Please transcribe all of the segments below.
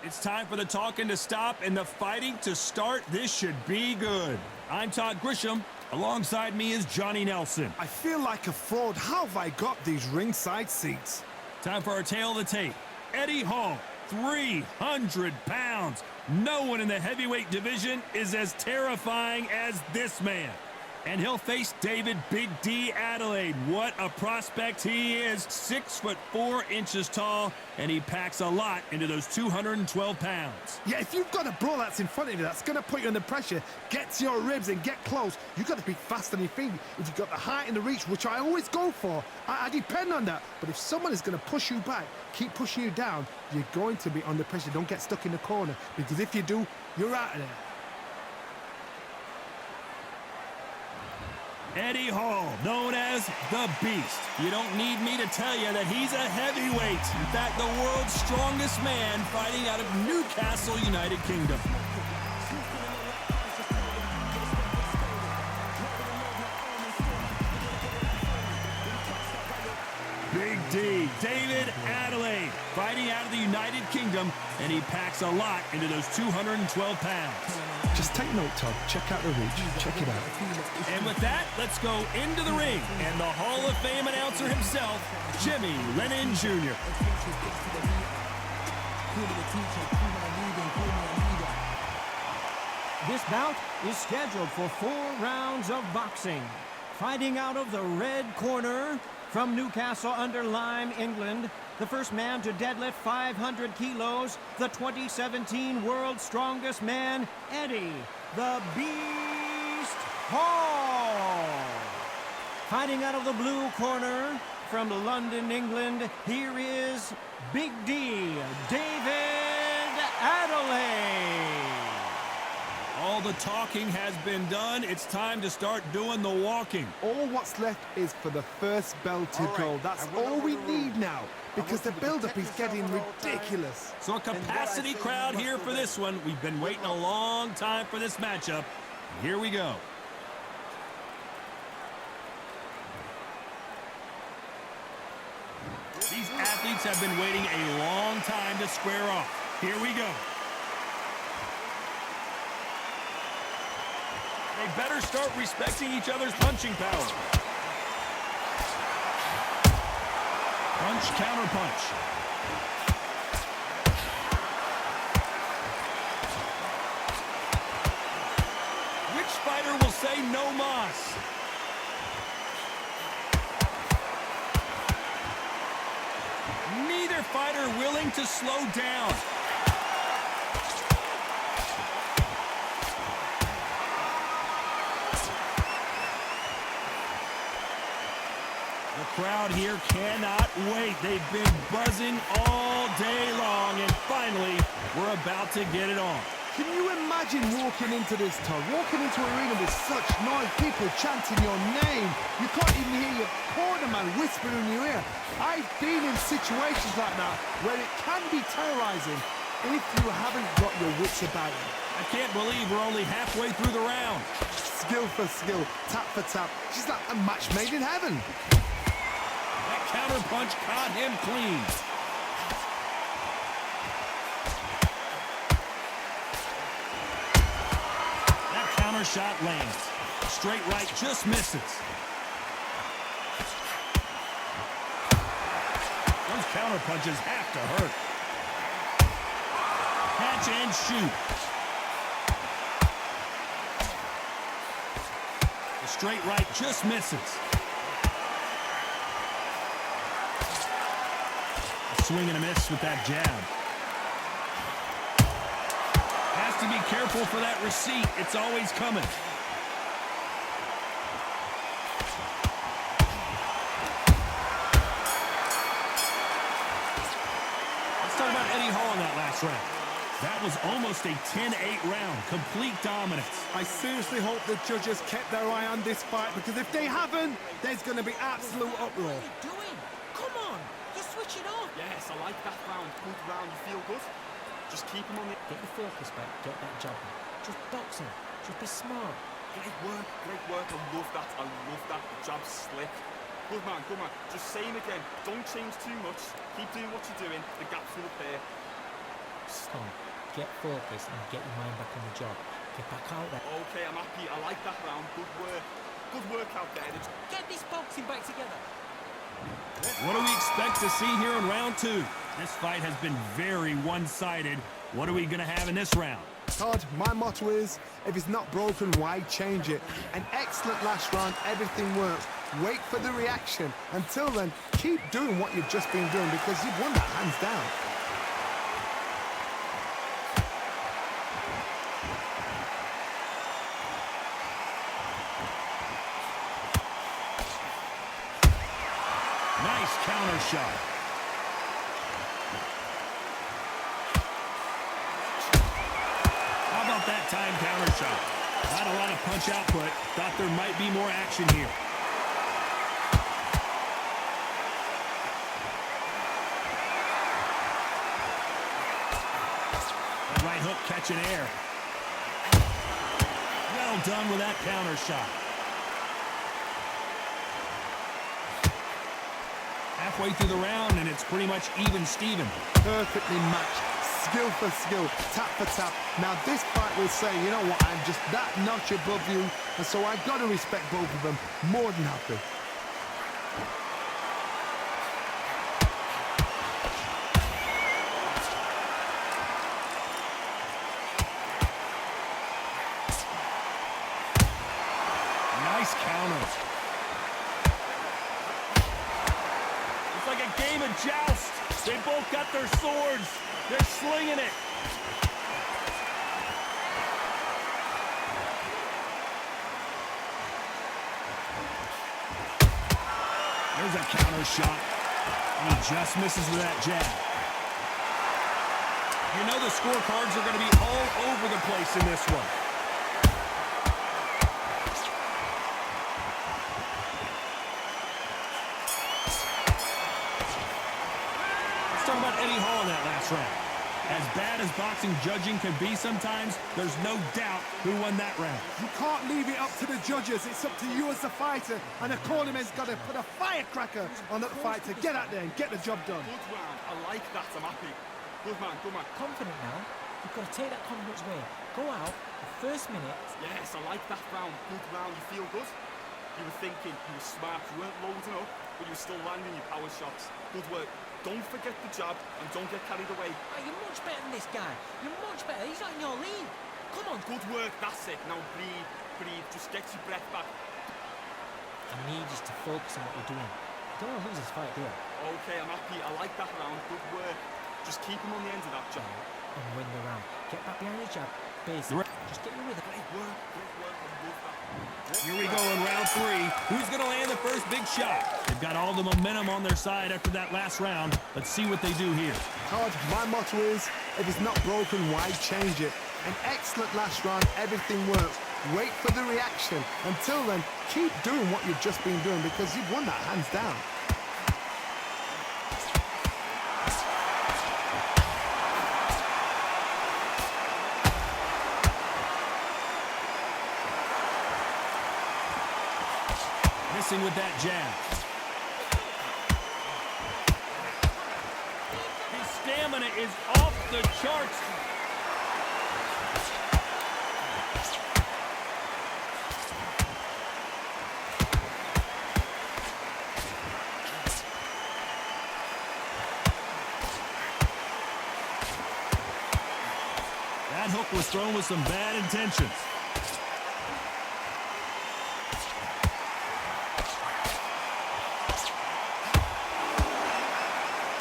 It's time for the talking to stop and the fighting to start. This should be good. I'm Todd Grisham. Alongside me is Johnny Nelson. I feel like a fraud. How have I got these ringside seats? Time for our tail of the tape. Eddie Hall, 300 pounds. No one in the heavyweight division is as terrifying as this man. And he'll face David Big D Adeleye. What a prospect he is. 6'4" tall, and he packs a lot into those 212 pounds. Yeah, if you've got a bro that's in front of you that's going to put you under pressure, get to your ribs and get close, you've got to be fast on your feet. If you've got the height and the reach, which I always go for, I depend on that. But if someone is going to push you back, keep pushing you down, you're going to be under pressure. Don't get stuck in the corner, because if you do, you're out of there. Eddie Hall, known as the Beast. You don't need me to tell you that he's a heavyweight. In fact, the world's strongest man fighting out of Newcastle, United Kingdom. Big D, David Adeleye, fighting out of the United Kingdom, and he packs a lot into those 212 pounds. Just take note, Todd. Check out the reach. Check it out. And with that, let's go into the ring. And the Hall of Fame announcer himself, Jimmy Lennon Jr. This bout is scheduled for 4 rounds of boxing. Fighting out of the red corner from Newcastle under Lyme, England, the first man to deadlift 500 kilos, the 2017 World's Strongest Man, Eddie the Beast Hall. Fighting out of the blue corner from London, England, here is Big D, David Adeleye. All the talking has been done. It's time to start doing the walking. All what's left is for the first bell to go. That's all we need now, because the build-up is getting ridiculous. So a capacity crowd here for this one. We've been waiting a long time for this matchup. Here we go. These athletes have been waiting a long time to square off. Here we go. They better start respecting each other's punching power. Punch, counter punch. Which fighter will say no mas? Neither fighter willing to slow down. The crowd here cannot wait. They've been buzzing all day long, and finally, we're about to get it on. Can you imagine walking into this, Todd? Walking into an arena with such noise, people chanting your name. You can't even hear your corner man whispering in your ear. I've been in situations like that where it can be terrorizing if you haven't got your wits about you. I can't believe we're only halfway through the round. Skill for skill, tap for tap. She's like a match made in heaven. That counter punch caught him clean. That counter shot lands. Straight right just misses. Those counter punches have to hurt. Catch and shoot. The straight right just misses. Swing and a miss with that jab. Has to be careful for that receipt. It's always coming. Let's talk about Eddie Hall in that last round. That was almost a 10-8 round. Complete dominance. I seriously hope the judges kept their eye on this fight, because if they haven't, there's going to be absolute uproar. What are you doing? Come on, you're switching off. Yes, I like that round. Good round, you feel good? Just keep him on the... Get your focus back, get that jab back. Just box him, just be smart. Great work, great work. I love that, I love that. The jab's slick. Good man, good man. Just same again. Don't change too much. Keep doing what you're doing. The gaps will appear. Stop. Get focused and get your mind back on the job. Get back out there. Okay, I'm happy. I like that round. Good work. Good work out there. Get this boxing back together. What do we expect to see here in round 2? This fight has been very one-sided. What are we going to have in this round? Todd, my motto is, if it's not broken, why change it? An excellent last round, everything works. Wait for the reaction. Until then, keep doing what you've just been doing because you've won that hands down. Nice counter shot. How about that time counter shot? Not a lot of punch output. Thought there might be more action here. That right hook catching air. Well done with that counter shot. Halfway through the round, and it's pretty much even Steven. Perfectly matched, skill for skill, tap for tap. Now this fight will say, you know what, I'm just that notch above you, and so I've got to respect both of them more than happy. Nice counter. It's like a game of joust. They both got their swords. They're slinging it. There's a counter shot. And he just misses with that jab. You know the scorecards are going to be all over the place in this one. Talk about Eddie Hall in that last round. As bad as boxing judging can be sometimes, there's no doubt who won that round. You can't leave it up to the judges. It's up to you as the fighter, and the cornerman's got to put a firecracker on that fight to get out there and get the job done. Good round. I like that. I'm happy. Good man. Good man. Confident now. You've got to take that confidence away. Go out the first minute. Yes, I like that round. Good round. You feel good? You were thinking. You were smart. You weren't loading up, but you were still landing your power shots. Good work. Don't forget the jab and don't get carried away. Oh, you're much better than this guy. You're much better. He's not in your league. Come on. Good work. That's it. Now breathe. Breathe. Just get your breath back. I need you to focus on what you're doing. Don't want to lose this fight, do you? Okay, I'm happy. I like that round. Good work. Just keep him on the end of that jab. And win the round. Get back behind the jab. Basic. Just get your rhythm. Great work. Great work. I love that. Here we go in round 3. Who's going to land the first big shot? They've got all the momentum on their side after that last round. Let's see what they do here. Todd, my motto is, if it's not broken, why change it? An excellent last round, everything works. Wait for the reaction. Until then, keep doing what you've just been doing because you've won that hands down. Missing with that jab. His stamina is off the charts. That hook was thrown with some bad intentions.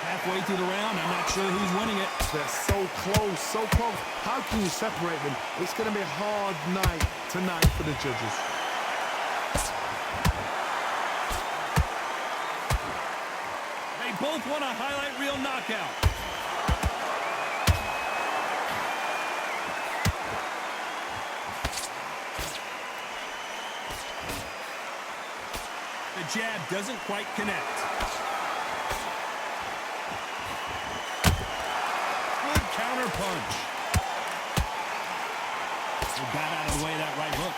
Halfway through the round, I'm not sure who's winning it. They're so close, so close. How can you separate them? It's going to be a hard night tonight for the judges. They both want a highlight reel knockout. The jab doesn't quite connect. Good counter punch. He got out of the way of that right hook.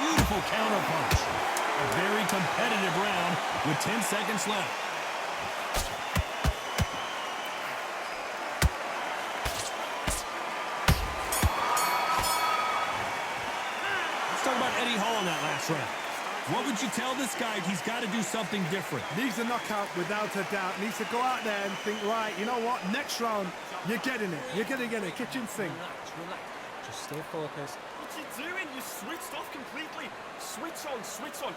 Beautiful counter punch. A very competitive round with 10 seconds left. that last round. What would you tell this guy? He's got to do something different. Needs a knockout without a doubt. Needs to go out there and think, right, you know what? Next round, you're getting it. You're going to get it. Kitchen sink. Relax. Just stay focused. What you doing? You switched off completely. Switch on, switch on.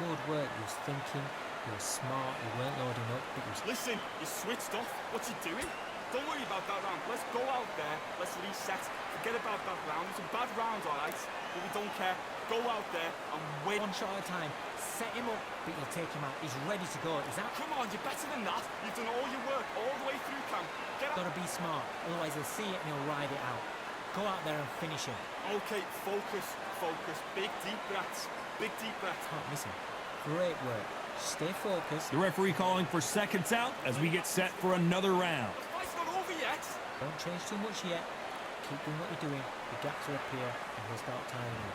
Good work. You was thinking. You were smart. You weren't loading up. It was... Listen, you switched off. What you doing? Don't worry about that round. Let's go out there. Let's reset. Forget about that round. It's a bad round, all right? But we don't care. Go out there and win. One shot at a time. Set him up, but you'll take him out. He's ready to go. Is that... Come on, you're better than that. You've done all your work all the way through camp. Get out. Gotta be smart. Otherwise he'll see it and he'll ride it out. Go out there and finish him. Okay, focus, focus. Big deep breaths. Big deep breaths. Can't miss him. Great work. Stay focused. The referee calling for seconds out as we get set for another round. The fight's not over yet. Don't change too much yet. Keep doing what you're doing. The gaps will appear and he'll start timing you.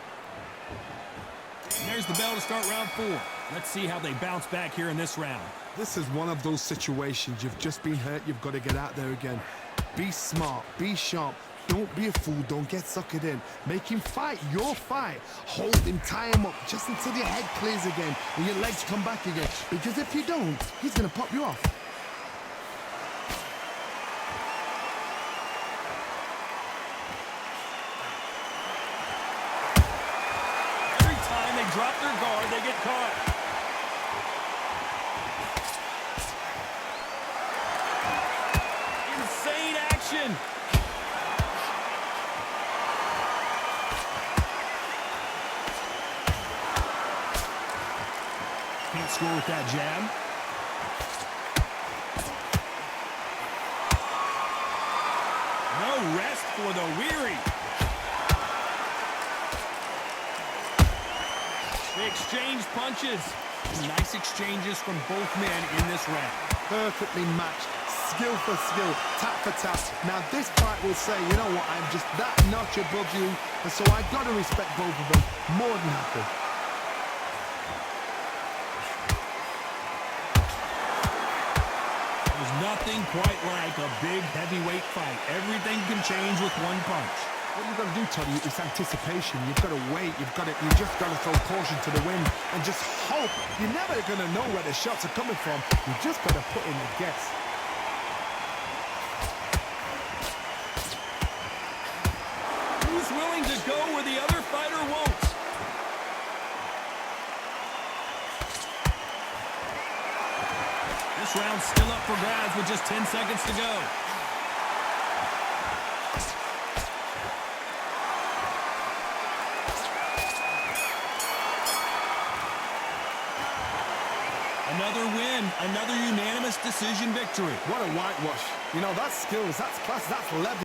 And there's the bell to start round 4. Let's see how they bounce back here in this round. This is one of those situations. You've just been hurt. You've got to get out there again. Be smart. Be sharp. Don't be a fool. Don't get suckered in. Make him fight your fight. Hold him. Tie him up just until your head clears again and your legs come back again. Because if you don't, he's going to pop you off. Drop their guard, they get caught. Insane action. Can't score with that jab. No rest for the weary. They exchange punches. Nice exchanges from both men in this round. Perfectly matched. Skill for skill. Tap for tap. Now this fight will say, you know what, I'm just that notch above you. And so I got to respect both of them. More than happy. There's nothing quite like a big heavyweight fight. Everything can change with one punch. What you've got to do, Toddy, is anticipation. You've got to wait. You just got to throw caution to the wind and just hope. You're never going to know where the shots are coming from. You just got to put in a guess. Who's willing to go where the other fighter won't? This round's still up for grabs with just 10 seconds to go. Another win, another unanimous decision victory. What a whitewash. You know, that's skills, that's class, that's level.